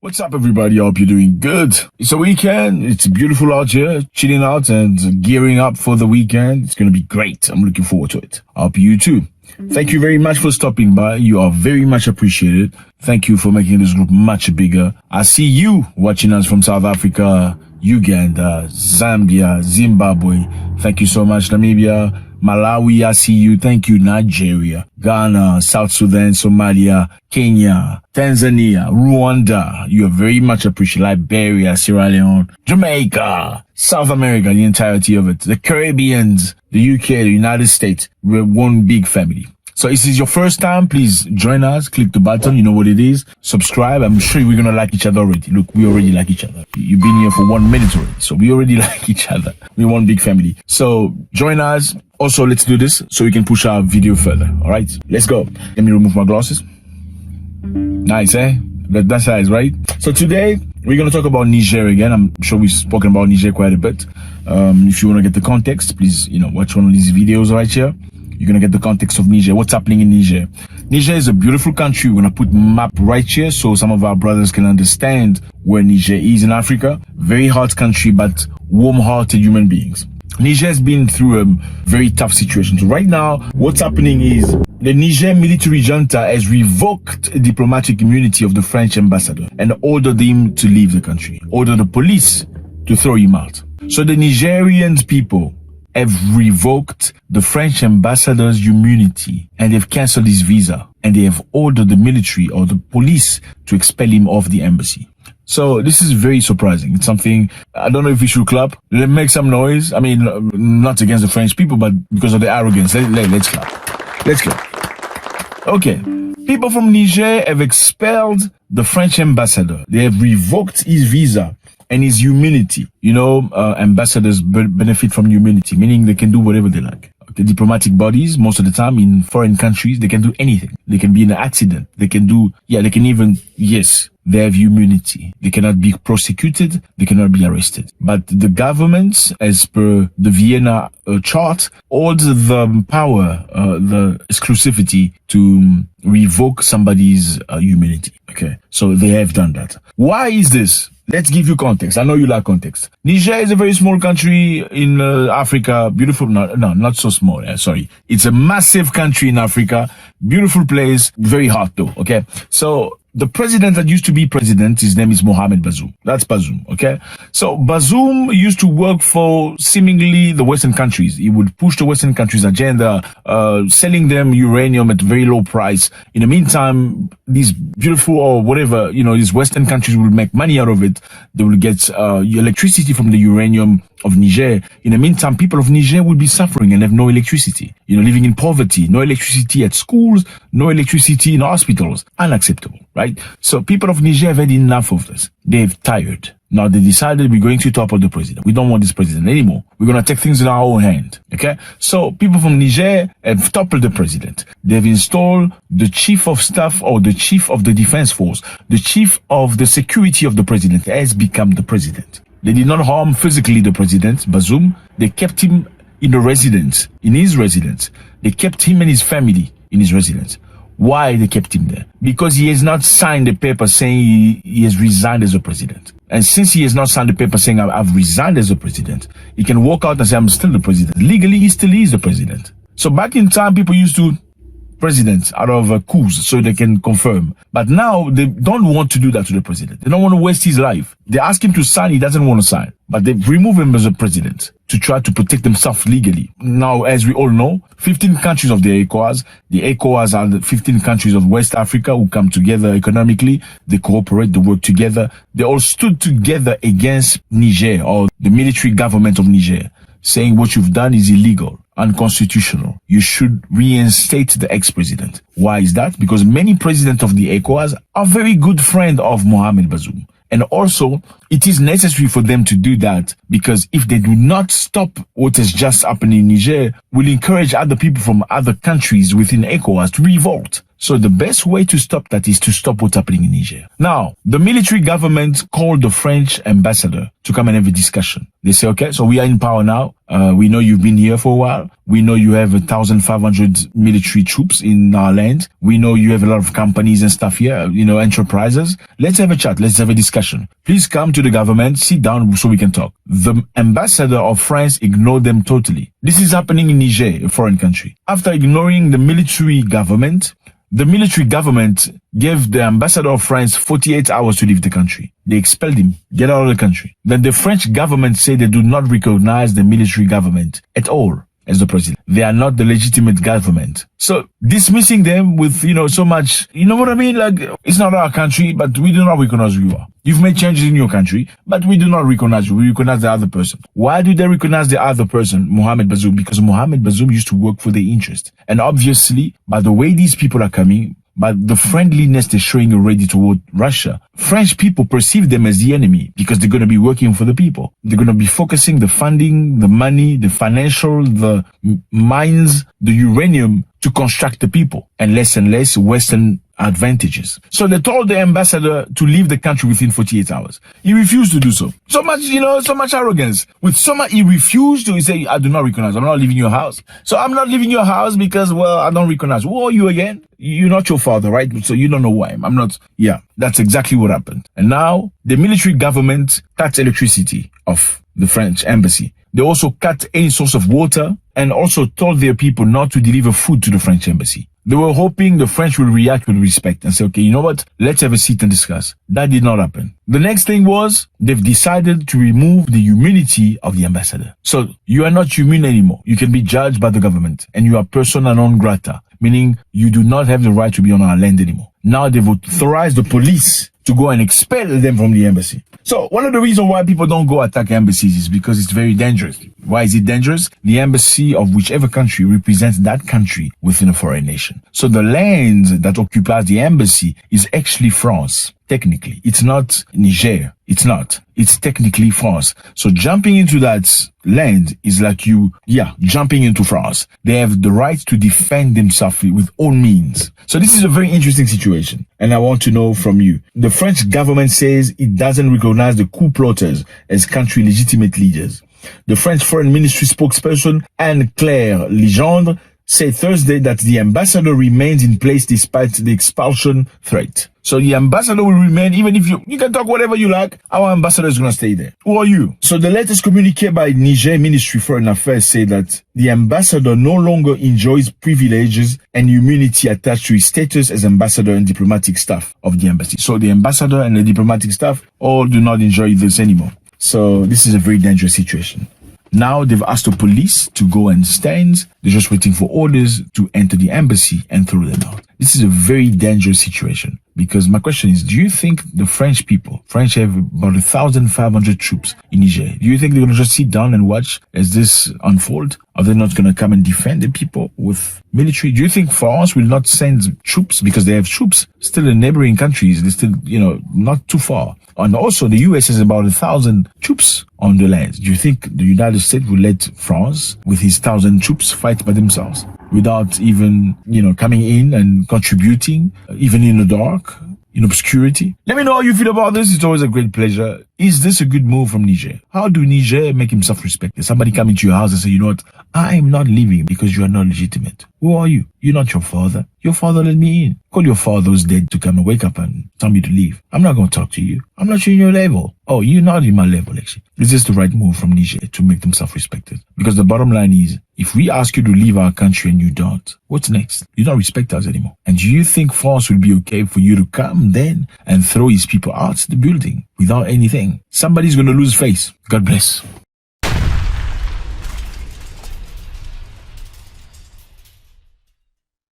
What's up, everybody? I hope you're doing good. It's a weekend. It's beautiful out here, chilling out and gearing up for the weekend. It's going to be great. I'm looking forward to it. I hope you too. Thank you very much for stopping by. You are very much appreciated. Thank you for making this group much bigger. I see you watching us from South Africa, Uganda, Zambia, Zimbabwe. Thank you so much, Namibia. Malawi, I see you. Thank you, Nigeria, Ghana, South Sudan, Somalia, Kenya, Tanzania, Rwanda. You are very much appreciated. Liberia, Sierra Leone, Jamaica, South America, the entirety of it. The Caribbeans, the UK, the United States. We're one big family. So if this is your first time, please join us. Click the button. You know what it is. Subscribe. I'm sure we're going to like each other already. Look, we already like each other. You've been here for 1 minute already. So we already like each other. We're one big family. So join us. Also, let's do this so we can push our video further. All right, let's go. Let me remove my glasses. Nice, eh? That's nice, right? So today we're going to talk about Niger again. I'm sure we've spoken about Niger quite a bit. If you want to get the context, please, watch one of these videos right here. You're going to get the context of Niger, what's happening in Niger. Niger is a beautiful country. We're going to put map right here so some of our brothers can understand where Niger is in Africa. Very hot country, but warm-hearted human beings. Niger has been through a very tough situation. So right now, what's happening is the Niger military junta has revoked diplomatic immunity of the French ambassador and ordered him to leave the country, ordered the police to throw him out. So the Nigerian people have revoked the French ambassador's immunity and they've cancelled his visa and they have ordered the military or the police to expel him off the embassy. So this is very surprising. It's something, I don't know if we should clap. Let's make some noise. I mean, not against the French people, but because of the arrogance. Let's clap. Let's clap. Okay. People from Niger have expelled the French ambassador. They have revoked his visa and his immunity. Ambassadors benefit from immunity, meaning they can do whatever they like. The diplomatic bodies, most of the time in foreign countries, they can do anything. They can be in an accident. They can they have immunity. They cannot be prosecuted. They cannot be arrested. But the governments, as per the Vienna chart, hold the power, the exclusivity to revoke somebody's immunity. Okay. So they have done that. Why is this? Let's give you context. I know you like context. Niger is a very small country in Africa. Beautiful. No, not so small. Sorry. It's a massive country in Africa. Beautiful place. Very hot though. Okay. So the president that used to be president, his name is Mohamed Bazoum. That's Bazoum, okay? So Bazoum used to work for seemingly the Western countries. He would push the Western countries' agenda, selling them uranium at very low price. In the meantime, these beautiful or whatever, these Western countries would make money out of it. They will get electricity from the uranium of Niger. In the meantime, people of Niger would be suffering and have no electricity. Living in poverty, no electricity at schools, no electricity in hospitals. Unacceptable, right? So people of Niger have had enough of this. They've tired. Now they decided we're going to topple the president. We don't want this president anymore. We're going to take things in our own hand. Okay? So people from Niger have toppled the president. They've installed the chief of staff or the chief of the defense force. The chief of the security of the president has become the president. They did not harm physically the president, Bazoum. They kept him in his residence. They kept him and his family in his residence. Why they kept him there? Because he has not signed a paper saying he has resigned as a president. And since he has not signed a paper saying I've resigned as a president, he can walk out and say I'm still the president. Legally, he still is the president. So back in time, people used to presidents out of coups so they can confirm. But now they don't want to do that to the president. They don't want to waste his life. They ask him to sign, he doesn't want to sign. But they remove him as a president to try to protect themselves legally. Now, as we all know, 15 countries of the ECOWAS are the 15 countries of West Africa who come together economically. They cooperate, they work together. They all stood together against Niger or the military government of Niger, saying what you've done is illegal, unconstitutional. You should reinstate the ex-president. Why is that? Because many presidents of the ECOWAS are very good friends of Mohamed Bazoum. And also, it is necessary for them to do that because if they do not stop what has just happened in Niger, will encourage other people from other countries within ECOWAS to revolt. So the best way to stop that is to stop what's happening in Niger. Now, the military government called the French ambassador to come and have a discussion. They say, okay, so we are in power now. We know you've been here for a while. We know you have 1,500 military troops in our land. We know you have a lot of companies and stuff here, enterprises. Let's have a chat. Let's have a discussion. Please come to the government, sit down so we can talk. The ambassador of France ignored them totally. This is happening in Niger, a foreign country. After ignoring the military government gave the ambassador of France 48 hours to leave the country. They expelled him. Get out of the country. Then the French government say they do not recognize the military government at all as the president. They are not the legitimate government. So dismissing them with, so much, you know what I mean? Like, it's not our country, but we do not recognize who you are. You've made changes in your country, but we do not recognize you. We recognize the other person. Why do they recognize the other person, Mohamed Bazoum? Because Mohamed Bazoum used to work for their interest. And obviously, by the way these people are coming, by the friendliness they're showing already toward Russia, French people perceive them as the enemy because they're going to be working for the people. They're going to be focusing the funding, the money, the financial, the mines, the uranium to construct the people and less Western advantages. So they told the ambassador to leave the country within 48 hours. He refused to do so. So much arrogance. He refused to say, I do not recognize. I'm not leaving your house. So I'm not leaving your house because, I don't recognize. Who are you again? You're not your father, right? So you don't know who I am. I'm not. Yeah, that's exactly what happened. And now the military government cut electricity off the French embassy. They also cut any source of water and also told their people not to deliver food to the French embassy. They were hoping the French will react with respect and say, okay, you know what? Let's have a seat and discuss. That did not happen. The next thing was they've decided to remove the immunity of the ambassador. So you are not immune anymore. You can be judged by the government and you are persona non grata, meaning you do not have the right to be on our land anymore. Now they've authorized the police to go and expel them from the embassy. So one of the reasons why people don't go attack embassies is because it's very dangerous. Why is it dangerous? The embassy of whichever country represents that country within a foreign nation. So the land that occupies the embassy is actually France. Technically, it's not Niger. It's not. It's technically France. So jumping into that land is like jumping into France. They have the right to defend themselves with all means. So this is a very interesting situation. And I want to know from you. The French government says it doesn't recognize the coup plotters as country legitimate leaders. The French Foreign Ministry spokesperson Anne-Claire Legendre said Thursday that the ambassador remains in place despite the expulsion threat. So the ambassador will remain, even if you can talk whatever you like, our ambassador is going to stay there. Who are you? So the latest communique by Niger Ministry of Foreign Affairs said that the ambassador no longer enjoys privileges and immunity attached to his status as ambassador and diplomatic staff of the embassy. So the ambassador and the diplomatic staff all do not enjoy this anymore. So this is a very dangerous situation. Now they've asked the police to go and stand. They're just waiting for orders to enter the embassy and throw them out. This is a very dangerous situation because my question is, do you think the French have about 1,500 troops in Niger? Do you think they're going to just sit down and watch as this unfold? Are they not going to come and defend the people with military? Do you think France will not send troops because they have troops still in neighboring countries? They're still, not too far. And also the US has about 1,000 troops on the land. Do you think the United States will let France with his 1,000 troops fight by themselves without even, coming in and contributing, even in the dark, in obscurity? Let me know how you feel about this. It's always a great pleasure. Is this a good move from Niger? How do Niger make himself respected? Somebody come into your house and say, you know what? I am not leaving because you are not legitimate. Who are you? You're not your father. Your father let me in. Call your father who's dead to come and wake up and tell me to leave. I'm not going to talk to you. I'm not in your level. Oh, you're not in my level, actually. Is this the right move from Niger to make themselves respected? Because the bottom line is, if we ask you to leave our country and you don't, what's next? You don't respect us anymore. And do you think France will be okay for you to come then and throw his people out the building without anything? Somebody's going to lose face. God bless.